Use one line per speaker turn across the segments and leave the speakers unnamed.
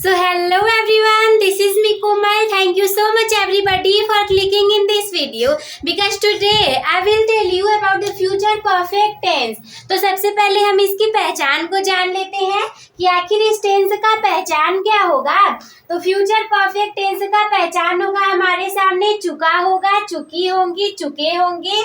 So hello everyone, this is me Komal. Thank you so much everybody for clicking in this video because today I will tell you about the future perfect tense. तो सबसे पहले हम इसकी पहचान को जान लेते हैं कि आखिर इस टेंस का पहचान क्या होगा। तो फ्यूचर परफेक्ट टेंस का पहचान होगा हमारे सामने चुका होगा, चुकी होंगी, चुके होंगे,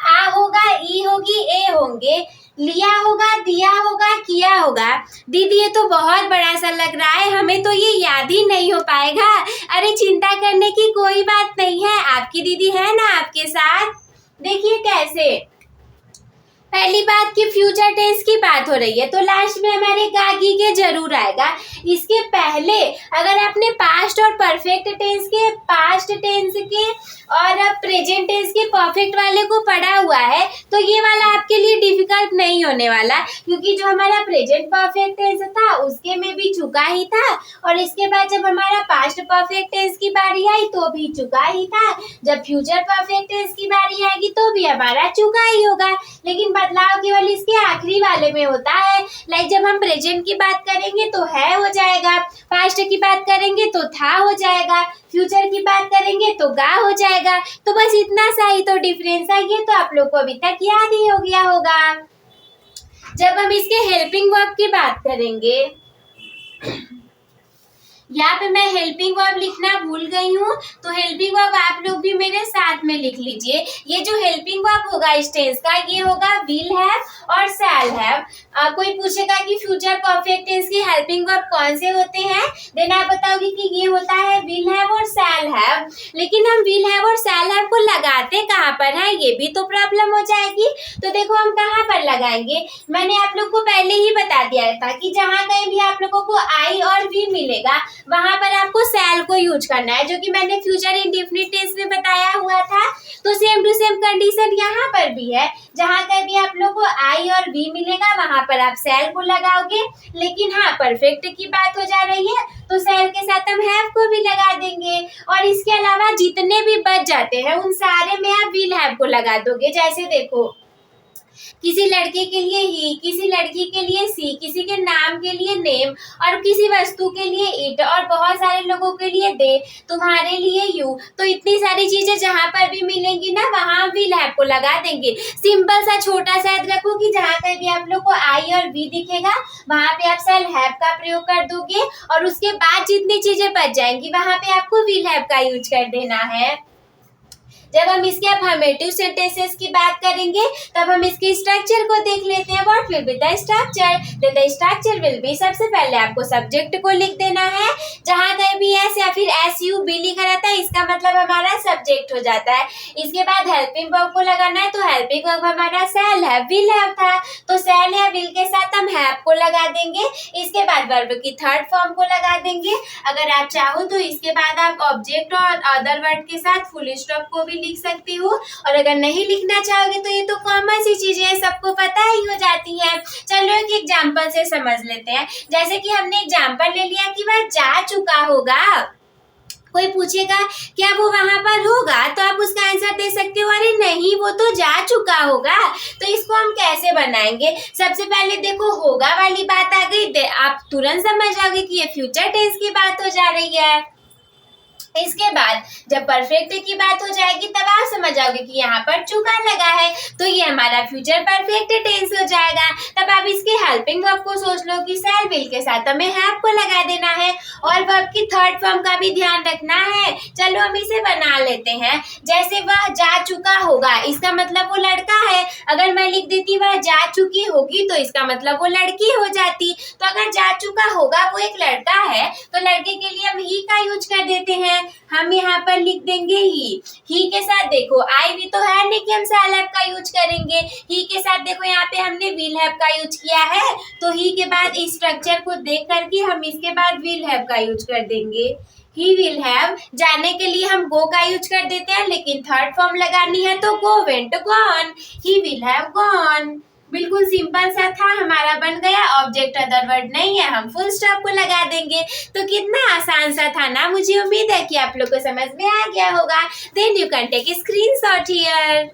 आ होगा, ई होगी, ए होंगे, लिया होगा, दिया होगा, किया होगा। दीदी ये तो बहुत बड़ा सा लग रहा है, हमें तो ये याद ही नहीं हो पाएगा। अरे चिंता करने की कोई बात नहीं है, आपकी दीदी है ना आपके साथ। देखिए कैसे पहली बात की फ्यूचर टेंस की बात हो रही है तो लास्ट में हमारे गागी के जरूर आएगा। इसके पहले अगर आपने पास्ट और परफेक्ट टेंस के, पास्ट टेंस के और प्रेजेंट टेंस के परफेक्ट वाले को पढ़ा हुआ है तो ये वाला आपके लिए डिफिकल्ट नहीं होने वाला, क्योंकि जो हमारा प्रेजेंट परफेक्ट टेंस था उसके में भी चुका ही था और इसके बाद जब हमारा पास्ट परफेक्ट टेंस की बारी आई तो भी चुका ही था। जब फ्यूचर परफेक्ट टेंस की बारी आएगी तो भी हमारा चुका ही होगा, लेकिन बदलाव केवल इसके आखिरी वाले में होता है। लाइक जब हम प्रेजेंट की बात करेंगे तो है हो जाएगा, पास्ट की बात करेंगे तो था हो जाएगा, फ्यूचर की बात करेंगे तो गा हो जाएगा। तो बस इतना सा ही तो डिफरेंस है, ये तो आप लोग को अभी तक याद ही हो गया होगा। जब हम इसके हेल्पिंग वर्ब की बात करेंगे, यहाँ पे मैं हेल्पिंग वर्ब लिखना भूल गई हूँ तो हेल्पिंग वर्ब आप लोग भी मेरे साथ में लिख लीजिए। ये जो हेल्पिंग वर्ब होगा इस टेंस का ये होगा विल हैव और शैल हैव। कोई पूछेगा कि फ्यूचर परफेक्ट टेंस की हेल्पिंग वर्ब कौन से होते हैं, देन आप बताओगे कि ये होता है विल हैव और शैल हैव। लेकिन हम विल हैव और शैल हैव को लगाते कहाँ पर है, ये भी तो प्रॉब्लम हो जाएगी। तो देखो हम कहाँ पर लगाएंगे, मैंने आप लोग को पहले ही बता दिया था कि जहाँ कहीं भी आप लोगों को आई और वी मिलेगा वहां पर आपको शैल को यूज करना है, जो कि मैंने फ्यूचर इंडेफिनिट टेंस में बताया हुआ था। तो सेम टू सेम कंडीशन यहाँ पर भी है, जहाँ कहीं भी आप लोग को आई और वी मिलेगा वहां पर आप शैल को लगाओगे। लेकिन हाँ परफेक्ट की बात हो जा रही है तो शैल के साथ हम हैव को भी लगा देंगे और इसके अलावा जितने भी बच जाते हैं उन सारे में आप विल हैव को लगा दोगे। जैसे देखो किसी लड़के के लिए ही, किसी लड़की के लिए सी, किसी के नाम के लिए नेम और किसी वस्तु के लिए इट और बहुत सारे लोगों के लिए दे, तुम्हारे लिए यू। तो इतनी सारी चीजें जहां पर भी मिलेंगी ना वहां विल हैव को लगा देंगे। सिंपल सा छोटा सा याद रखो कि जहां कहीं भी आप लोग को आई और वी दिखेगा वहां पे आप शैल हैव का प्रयोग कर दोगे और उसके बाद जितनी चीजें बच जाएंगी वहां पे आपको विल हैव का यूज कर देना है। जब हम इसके अफर्मेटिव सेंटेंसेस की बात करेंगे तब हम इसके स्ट्रक्चर को देख लेते हैं। What will be the structure, the structure will be, सबसे पहले आपको सब्जेक्ट को लिख देना है। जहां कहीं भी एस या फिर एस यू बी लिखा रहता है इसका मतलब हमारा सब्जेक्ट हो जाता है। इसके बाद हेल्पिंग वर्ब को लगाना है तो हेल्पिंग वर्ब हमारा शैल हैव, विल हैव था तो शैल या विल के साथ हम हैव को लगा देंगे। इसके बाद वर्ब की थर्ड फॉर्म को लगा देंगे। अगर आप चाहो तो इसके बाद आप ऑब्जेक्ट और अदर वर्ड के साथ फुल स्टॉप को भी लिख सकती हूँ, और अगर नहीं लिखना चाहोगे तो ये तो कॉमन सी चीजें हैं, सबको पता ही हो जाती है। चलो एक एग्जांपल से समझ लेते हैं। जैसे कि हमने एग्जांपल ले लिया कि वह जा चुका होगा, कोई पूछेगा क्या वो वहां पर होगा तो आप उसका आंसर दे सकते हो अरे नहीं वो तो जा चुका होगा। तो इसको हम कैसे बनाएंगे, सबसे पहले देखो होगा वाली बात आ गई, आप तुरंत समझ जाओगे कि ये फ्यूचर टेंस की बात हो जा रही है। इसके बाद जब परफेक्ट की बात हो जाएगी तब आप समझ जाओगे कि यहाँ पर चुका लगा है तो ये हमारा फ्यूचर परफेक्ट टेंस हो जाएगा। तब आप इसके हेल्पिंग वर्ब को सोच लो कि शैल विल के साथ हमें हैव को लगा देना है और वर्ब की थर्ड फॉर्म का भी ध्यान रखना है। चलो हम इसे बना लेते हैं। जैसे वह जा चुका होगा इसका मतलब वो लड़का है, अगर मैं लिख देती वह जा चुकी होगी तो इसका मतलब वो लड़की हो जाती। तो अगर जा चुका होगा वो एक लड़का है तो लड़के के लिए हम ही का यूज कर देते हैं। हम यहाँ पर लिख देंगे ही के साथ देखो आई भी तो है नहीं कि हम शैल हैव का यूज करेंगे। ही के साथ देखो यहाँ पे हमने विल हैव का यूज किया है तो ही के बाद इस स्ट्रक्चर को देख करके हम इसके बाद विल हैव का यूज कर देंगे। ही विल हैव, जाने के लिए हम गो का यूज कर देते हैं लेकिन थर्ड फॉर्म लगानी है तो go went gone, he will have gone. बिल्कुल सिंपल सा था, हमारा बन गया। ऑब्जेक्ट अदर वर्ड नहीं है, हम फुल स्टॉप को लगा देंगे। तो कितना आसान सा था ना, मुझे उम्मीद है कि आप लोग को समझ में आ गया होगा। Then you can take screenshot here.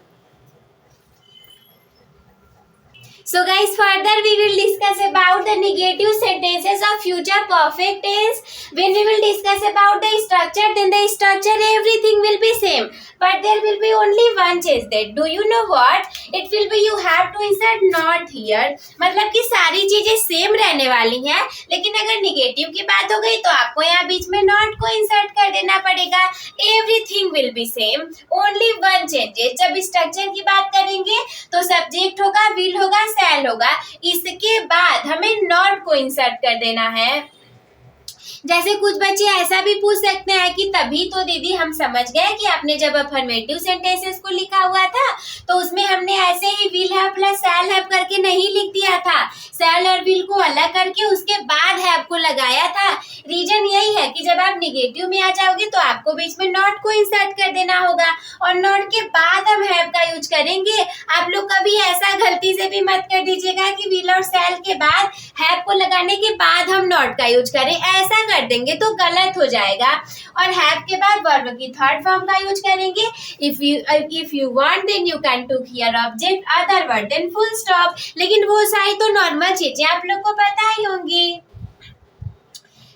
So guys, further we will discuss about the negative sentences of future perfect tense. When we will discuss about the structure, then the structure everything will be same, but there will be only one change. That do you know what? It will be you have to insert not here. मतलब कि सारी चीजें same रहने वाली हैं, लेकिन अगर negative की बात हो गई तो आपको यहाँ बीच में नॉट को इंसर्ट कर देना पड़ेगा. Everything will be same, only one changes. जब स्ट्रक्चर की बात करेंगे तो सब्जेक्ट होगा, विल होगा, शैल होगा. इसके बाद हमें नॉट को इंसर्ट कर देना है. जैसे कुछ बच्चे ऐसा भी पूछ सकते हैं कि तभी तो दीदी हम समझ गए कि आपने जब अफर्मेटिव सेंटेंसेस को लिखा हुआ था तो उसमें हमने ऐसे he will have plus shall have करके नहीं लिख दिया था. शैल और विल को अलग करके उसके बाद हैव को लगाया था. रीजन यही है कि जब आप निगेटिव में आ जाओगे तो आपको बीच में नॉट को इंसर्ट कर देना होगा और नॉट के बाद हम हैव का यूज करेंगे. आप लोग कभी ऐसा गलती से भी मत कर दीजिएगा कि विल और शैल के बाद हैव को लगाने के बाद हम नॉट का यूज करें. ऐसा कर देंगे तो गलत हो जाएगा. और हैव के बाद वर्ब की थर्ड फॉर्म का यूज करेंगे. If you want then you can to here object, other word then full stop. लेकिन वो सारी तो नॉर्मल चीजें आप लोग को पता ही होंगी.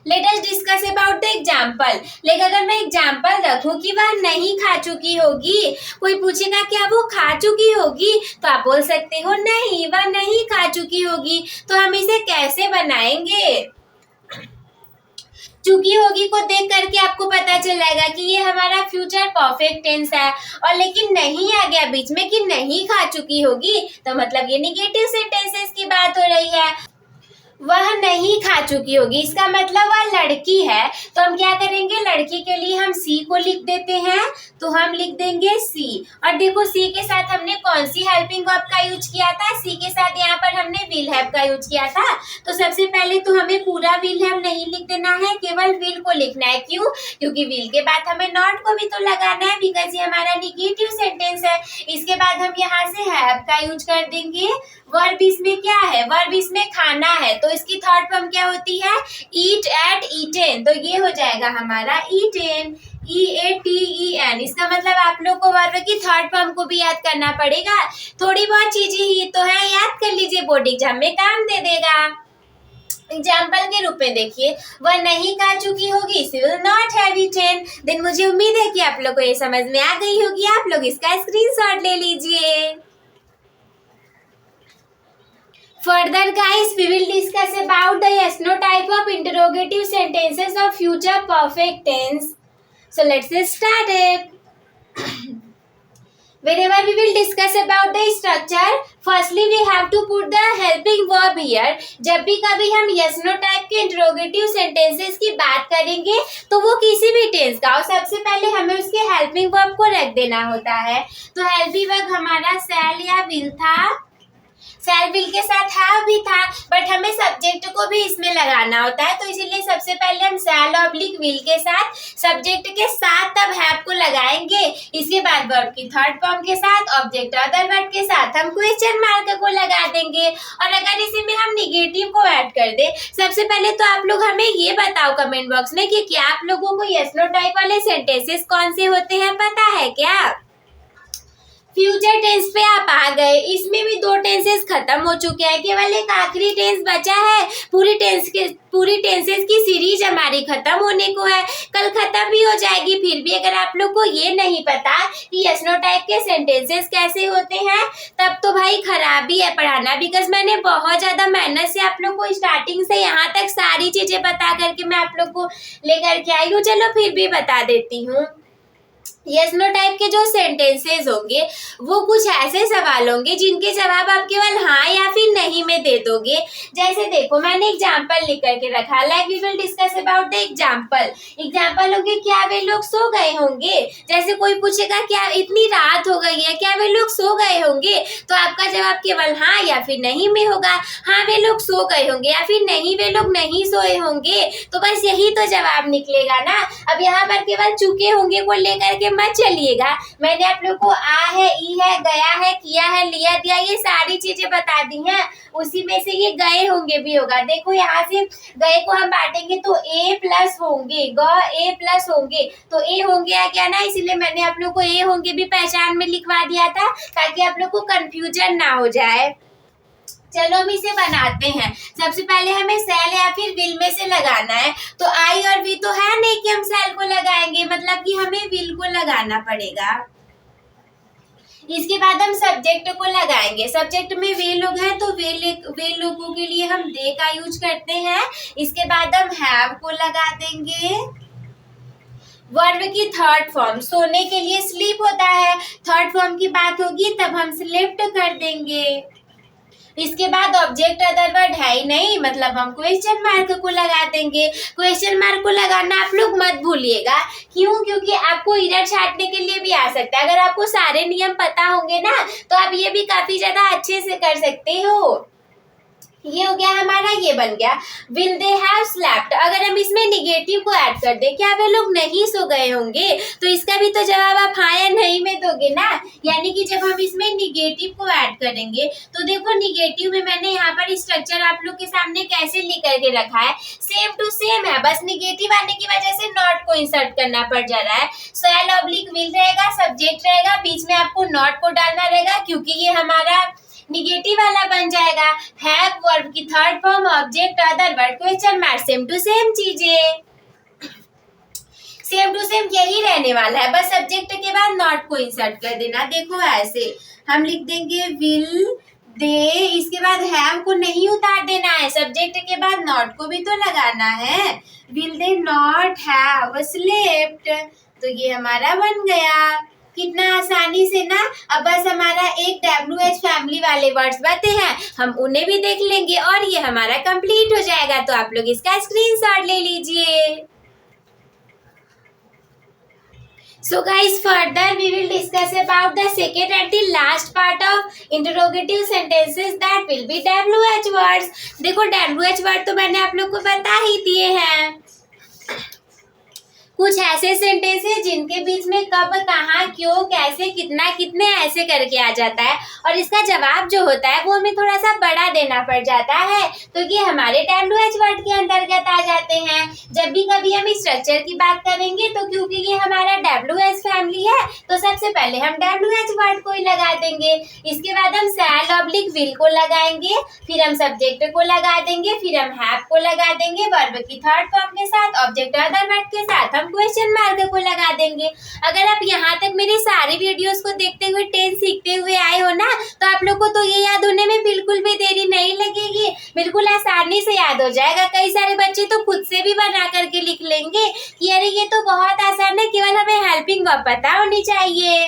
Let us discuss about the example. लेकिन अगर मैं एग्जाम्पल रखूं कि वह नहीं खा चुकी होगी, कोई पूछेगा क्या वो खा चुकी होगी, तो आप बोल सकते हो नहीं वह नहीं खा चुकी होगी. तो हम इसे कैसे बनाएंगे? चुकी होगी को देख करके आपको पता चल जाएगा कि ये हमारा फ्यूचर परफेक्ट टेंस है. और लेकिन नहीं आ गया बीच में कि नहीं खा चुकी होगी, तो मतलब ये निगेटिव सेंटेंसेस की बात हो रही है. वह नहीं खा चुकी होगी, इसका मतलब वह लड़की है. तो हम क्या करेंगे? लड़की के लिए हम सी को लिख देते हैं. तो हम लिख देंगे सी. और देखो सी के साथ हमने कौन सी हेल्पिंग वर्ब का यूज किया था? सी के साथ यहाँ पर हमने विल हैव का यूज किया था. तो सबसे पहले तो हमें पूरा विल हैव नहीं लिख देना है, केवल विल को लिखना है. क्यों? क्योंकि विल के बाद हमें नॉट को भी तो लगाना है, बिकॉज ये हमारा निगेटिव सेंटेंस है. इसके बाद हम यहाँ से हैव का यूज कर देंगे. वर्ब इसमें क्या है? वर्ब इसमें खाना है, तो इसकी थर्ड फॉर्म क्या होती है? ईट एट ईटेन. तो ये हो जाएगा हमारा ईटेन, EATEN. इसका मतलब आप लोग को वर्ब की थर्ड फॉर्म को भी याद करना पड़ेगा. थोड़ी बहुत चीजें ही तो है, याद कर लीजिए, बोर्ड एग्जाम में काम दे देगा. एग्जाम्पल के रूप में देखिए, वह नहीं खा चुकी होगी, she will not have eaten. Then मुझे उम्मीद है कि आप लोग को ये समझ में आ गई होगी. आप लोग इसका स्क्रीनशॉट ले लीजिए. Further guys, we will discuss about the yes no type of interrogative sentences of future perfect tense. So let's get started. Whenever we will discuss about the structure, firstly we have to put the helping verb here. जब भी कभी हम yes no type के interrogative sentences की बात करेंगे तो वो किसी भी टेंस का हो, सबसे पहले हमें उसके helping verb को रख देना होता है. तो helping verb हमारा shall या will था. शैल विल के साथ हैव भी था, बट हमें सब्जेक्ट को भी इसमें लगाना होता है. तो इसीलिए सबसे पहले हम शैल ऑब्लिक विल के साथ सब्जेक्ट के साथ तब हैव को लगाएंगे. इसके बाद वर्ब की थर्ड फॉर्म के साथ ऑब्जेक्ट अदर वर्ड के साथ हम क्वेश्चन मार्क को लगा देंगे. और अगर इसी में हम निगेटिव को ऐड कर दे, सबसे पहले तो आप लोग हमें ये बताओ कमेंट बॉक्स में कि क्या आप लोगों को यस नो टाइप वाले सेंटेंसेस कौन से होते हैं पता है क्या? फ्यूचर टेंस पे आप आ गए. इसमें भी दो टेंसेस खत्म हो चुके हैं, केवल एक आखिरी टेंस बचा है. पूरी टेंसेस की सीरीज हमारी खत्म होने को है, कल खत्म भी हो जाएगी. फिर भी अगर आप लोग को ये नहीं पता कि यस नो टाइप के सेंटेंसेस कैसे होते हैं, तब तो भाई खराबी है पढ़ाना. बिकॉज मैंने बहुत ज्यादा मेहनत से आप लोग को स्टार्टिंग से यहाँ तक सारी चीजें बता करके मैं आप लोग को लेकर के आई हूँ. चलो फिर भी बता देती हूँ. यस नो टाइप के जो सेंटेंसेस होंगे वो कुछ ऐसे सवाल होंगे जिनके जवाब आप केवल हाँ या फिर नहीं में दे दोगे. जैसे देखो मैंने एग्जाम्पल लिख करके रखा. Like we will discuss about the example होंगे. क्या वे लोग सो गए होंगे? जैसे कोई पूछेगा क्या इतनी रात हो गई है, क्या वे लोग सो गए होंगे, तो आपका जवाब केवल हाँ या फिर नहीं में होगा. हाँ वे लोग सो गए होंगे या फिर नहीं वे लोग नहीं सोए होंगे. तो बस यही तो जवाब निकलेगा ना. अब यहाँ पर केवल चुके होंगे को लेकर के मत चलिएगा. मैंने आप लोग को आ है, ई है, गया है, किया है, लिया दिया, ये सारी चीजें बता दी हैं. उसी में से ये गए होंगे भी होगा. देखो यहाँ से गए को हम बांटेंगे तो ए प्लस होंगे, ग ए प्लस होंगे. तो ए होंगे आ गया ना, इसीलिए मैंने आप लोग को ए होंगे भी पहचान में लिखवा दिया था ताकि आप लोग को कंफ्यूजन ना हो जाए. चलो हम इसे बनाते हैं। सबसे पहले हमें सेल या फिर विल में से लगाना है। तो आई और वी तो है नहीं कि हम सेल को लगाएंगे, मतलब कि हमें विल को लगाना पड़ेगा। इसके बाद हम सब्जेक्ट को लगाएंगे। सब्जेक्ट में वे लोग हैं तो वे लोगों के लिए हम दे का यूज करते हैं। इसके बाद हम हैव को लगा देंगे। वर्ब की थर्ड फॉर्म, सोने के लिए स्लीप होता है, थर्ड फॉर्म की बात होगी तब हम स्लिप्ड कर देंगे। इसके बाद ऑब्जेक्ट अदर वर्ड है ही नहीं, मतलब हम क्वेश्चन मार्क को लगा देंगे। क्वेश्चन मार्क को लगाना आप लोग मत भूलिएगा। क्यों? क्योंकि आपको एरर छांटने के लिए भी आ सकता है। अगर आपको सारे नियम पता होंगे ना तो आप ये भी काफी ज्यादा अच्छे से कर सकते हो। ये हो गया हमारा, ये बन गया विल दे हैव स्लेप्ट। अगर हम इसमें निगेटिव को ऐड कर दे, क्या वे लोग नहीं सो गए होंगे? तो इसका भी तो जवाब आप हाँ या नहीं में दोगे ना। यानी कि जब हम इसमें निगेटिव को ऐड करेंगे तो देखो निगेटिव में मैंने यहाँ पर स्ट्रक्चर आप लोग के सामने कैसे लिख करके रखा है, सेम टू सेम है, बस निगेटिव आने की वजह से नॉट को इंसर्ट करना पड़ जा रहा है। शैल ऑब्लिक विल रहेगा, सब्जेक्ट रहेगा, बीच में आपको नॉट को डालना रहेगा क्योंकि ये हमारा निगेटिव वाला बन जाएगा। हैव वर्ब की third form, object other word, question mark, same to same चीजें, सेम टू सेम यही रहने वाला है। बस सब्जेक्ट के बाद नॉट को इंसर्ट कर देना। देखो ऐसे हम लिख देंगे विल दे, इसके बाद हैव को नहीं उतार देना है, सब्जेक्ट के बाद नॉट को भी तो लगाना है। Will they not have slept, तो ये हमारा बन गया। कितना आसानी से ना। अब बस हमारा एक WH फैमिली वाले वर्ड्स बचे हैं, हम उन्हें भी देख लेंगे और ये हमारा कंप्लीट हो जाएगा। तो आप लोग इसका स्क्रीनशॉट ले लीजिए। So guys, further we will discuss about the second and the last part of interrogative sentences that will be WH words. देखो WH word तो मैंने आप लोग को बता ही दिए हैं। कुछ ऐसे सेंटेंस है जिनके बीच में कब, कहाँ, क्यों, कैसे, कितना, कितने ऐसे करके आ जाता है और इसका जवाब जो होता है वो हमें थोड़ा सा बड़ा देना पड़ जाता है। तो ये हमारे WH वर्ड के अंतर्गत आ जाते हैं। जब भी कभी हम स्ट्रक्चर की बात करेंगे तो क्योंकि ये हमारा WH फैमिली है तो सबसे पहले हम WH वर्ड को ही लगा देंगे। इसके बाद हम शैल ऑब्लिक विल को लगाएंगे, फिर हम सब्जेक्ट को लगा देंगे, फिर हम हैव को लगा देंगे वर्ब की थर्ड फॉर्म के साथ, ऑब्जेक्ट अदर वर्ड के साथ हम क्वेश्चन मार्क को लगा देंगे। अगर आप यहाँ तक मेरे सारे वीडियोस को देखते हुए टेंस सीखते हुए आए हो ना तो आप लोग को तो ये याद होने में बिल्कुल भी देरी नहीं लगेगी, बिल्कुल आसानी से याद हो जाएगा। कई सारे बच्चे तो खुद से भी बना करके लिख लेंगे कि अरे ये तो बहुत आसान है, केवल हमें हेल्पिंग वर्ब पता होनी चाहिए।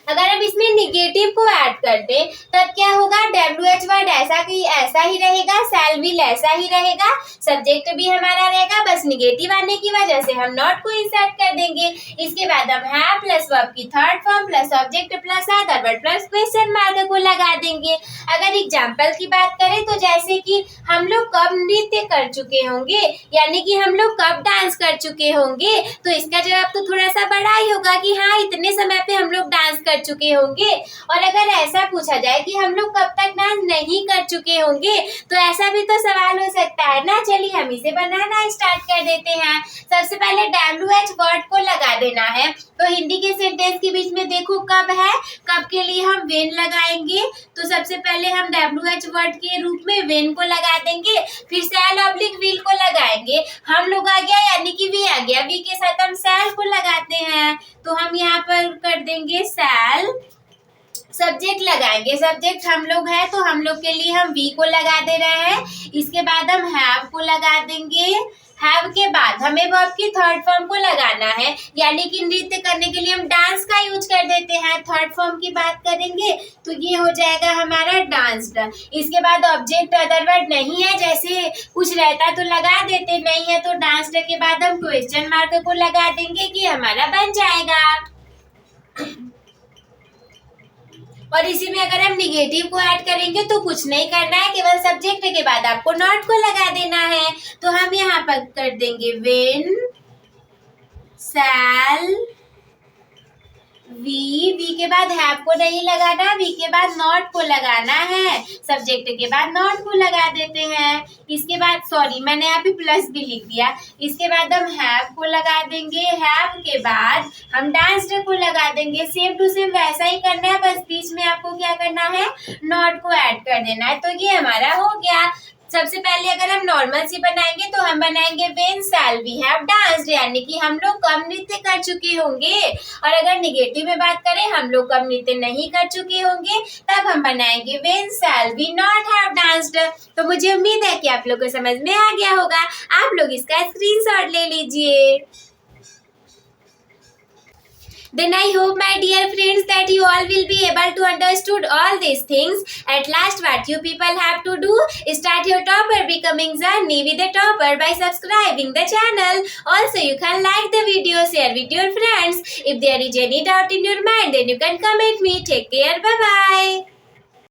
अगर हम इसमें निगेटिव को ऐड कर दें तब क्या होगा, WH वर्ड ऐसा ही रहेगा, शैल विल ऐसा ही रहेगा, सब्जेक्ट भी हमारा रहेगा, बस निगेटिव आने की वजह से हम नॉट को इंसर्ट कर देंगे। इसके बाद हम हैव प्लस वर्ब की third form plus object plus other word plus question mark को लगा देंगे। अगर एग्जाम्पल की बात करें तो जैसे कि हम लोग कब नृत्य कर चुके होंगे, यानी कि हम लोग कब डांस कर चुके होंगे, तो इसका जवाब तो थोड़ा सा बड़ा ही होगा कि हाँ इतने समय पे हम लोग डांस कर चुके होंगे। और अगर ऐसा पूछा जाए कि हम लोग कब तक डांस नहीं कर चुके होंगे तो ऐसा भी तो सवाल हो सकता है ना। चलिए हम इसे बनाना स्टार्ट कर देते हैं। सबसे पहले WH वर्ड को लगा देना है। तो हिंदी के सेंटेंस के बीच में देखो कब है, कब के लिए हम वेन लगाएंगे। तो सबसे पहले हम WH वर्ड के रूप में वेन को लगा देंगे, फिर शैल ऑब्लिक विल को लगाएंगे। हम लोग आ गया यानी कि वी आ गया, वी के साथ हम शैल को लगाते हैं। तो हम यहाँ पर कर देंगे शैल, सब्जेक्ट लगाएंगे, सब्जेक्ट हम लोग है तो हम लोग के लिए हम वी को लगा दे रहे हैं। इसके बाद हम हैव को लगा देंगे। हैव के बाद हमें वर्ब की थर्ड फॉर्म को लगाना है, यानी कि नृत्य करने के लिए हम डांस का यूज कर देते हैं। थर्ड फॉर्म की बात करेंगे तो ये हो जाएगा हमारा डांस्ड। इसके बाद ऑब्जेक्ट अदर वर्ड नहीं है, जैसे कुछ रहता तो लगा देते, नहीं है तो डांस्ड के बाद हम क्वेश्चन मार्क को लगा देंगे कि हमारा बन जाएगा। और इसी में अगर हम निगेटिव को ऐड करेंगे तो कुछ नहीं करना है, केवल सब्जेक्ट के बाद आपको नॉट को लगा देना है। तो हम यहाँ पर कर देंगे वेन शैल वी के बाद हैव को नहीं लगाना, वी के बाद नॉट को लगाना है, सब्जेक्ट के बाद नॉट को लगा देते हैं। इसके बाद सॉरी मैंने यहाँ पे प्लस भी लिख दिया। इसके बाद हम हैव को लगा देंगे, हैव के बाद हम डांस्ड को लगा देंगे। सेम टू सेम वैसा ही करना है, बस बीच में आपको क्या करना है, नॉट को ऐड कर देना है। तो ये हमारा हो गया। सबसे पहले अगर हम नॉर्मल सी बनाएंगे तो हम बनाएंगे when shall we have danced, यानी कि हम लोग कब नृत्य कर चुके होंगे। और अगर निगेटिव में बात करें, हम लोग कब नृत्य नहीं कर चुके होंगे, तब हम बनाएंगे when shall we not have danced. तो मुझे उम्मीद है कि आप लोग को समझ में आ गया होगा। आप लोग इसका स्क्रीनशॉट ले लीजिए। Then I hope, my dear friends, that you all will be able to understood all these things. At last, what you people have to do, start your topper becoming journey with the topper by subscribing the channel. Also, you can like the video, share with your friends. If there is any doubt in your mind, then you can comment me. Take care. Bye bye.